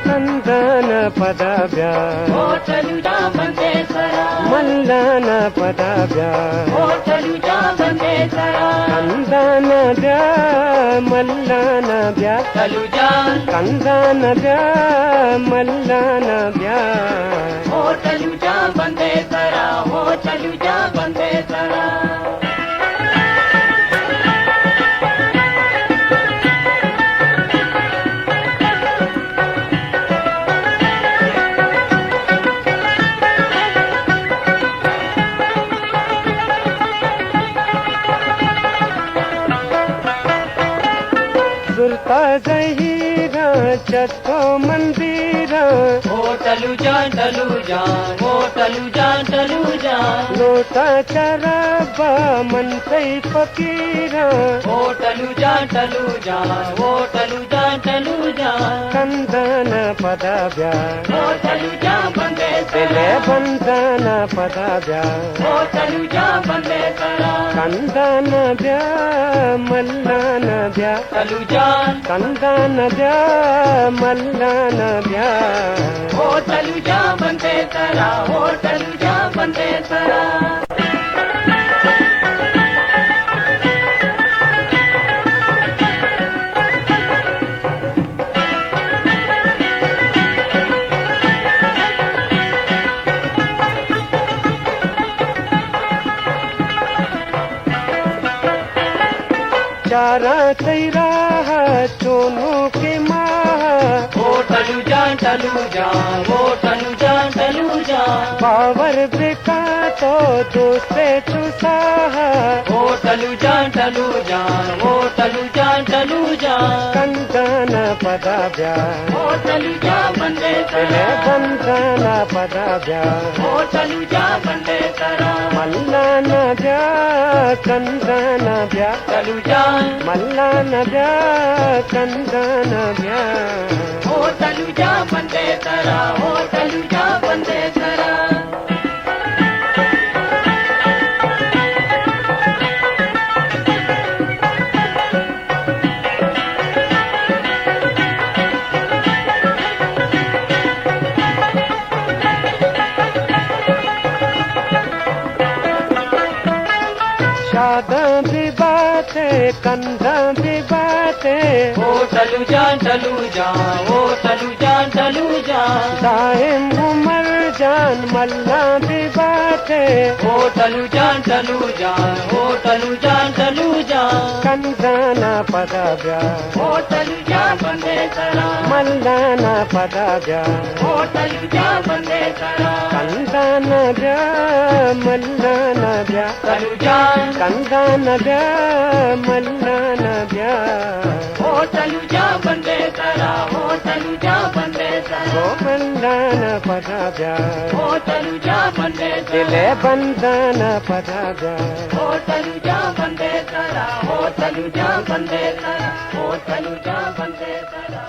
ಕಂದನ ಪದವ್ಯ ಹೋಟಲುಜ ಬಂದೆ ಸರ ಮಲ್ಲನ ಪದವ್ಯ ಹೋಟಲುಜ ಬಂದೆ ಸರ ಕಂದನ ದ್ಯ ಮಲ್ಲನ ದ್ಯ ತಲುಜ ಕಂದನ ದ್ಯ ಮಲ್ಲನ ದ್ಯ ಹೋಟಲುಜ ಬಂದೆ ಸರ ಹೋಟಲುಜ ಬಂದೆ ಸರ सुरता जहीरा चतो मंदिरा होटलुजा टलुजा होटलुजा टलुजा लोटा चरबा मनसै फकीरा होटलुजा टलुजा होटलुजा टलुजा कंदन पदव्या होटलुजा बंदे तिले सरा बंदन पदव्या होटलुजा बंदे सरा कंदन द्या मल्लन द्या टलुजा कंदन द्या मल्लन द्या होटलुजा बंदे सरा होटलुजा बंदे सरा चारा तैरा चोनो के माह होटलुजा टलुजा होटलुजा टलुजा बावर बेका तो दोस्ते चुसाह होटलुजा टलुजा होटलुजा टलुजा कंदन पदव्या होटलुजा बंदे तिले सरा बंदन पदव्या होटलुजा बंदे सरा मल्लन द्या कंदन द्या टलुजा मल्लन द्या कंदन द्या होटलुजा बंदे सरा होटलुजा बंदे सरा शादा भी बाते कंधा भी बाते होटलुजा टलुजा होटलुजा टलुजा दाहिम उमर जान मल्ला भी बाते होटलुजा टलुजा होटलुजा टलुजा कंदना पदव्या होटलुजा बंदे सरा मल्लाना पदव्या होटलुजा बंदे सरा कंदन द्या मल्लान द्या टलुजा कंदन द्या मल्लान द्या होटलुजा बंदे सरा होटलुजा बंदे सरा मल्लान पदव्या होटलुजा बंदे तिले सरा बंदन पदव्या होटलुजा बंदे सरा होटलुजा बंदे सरा होटलुजा बंदे सरा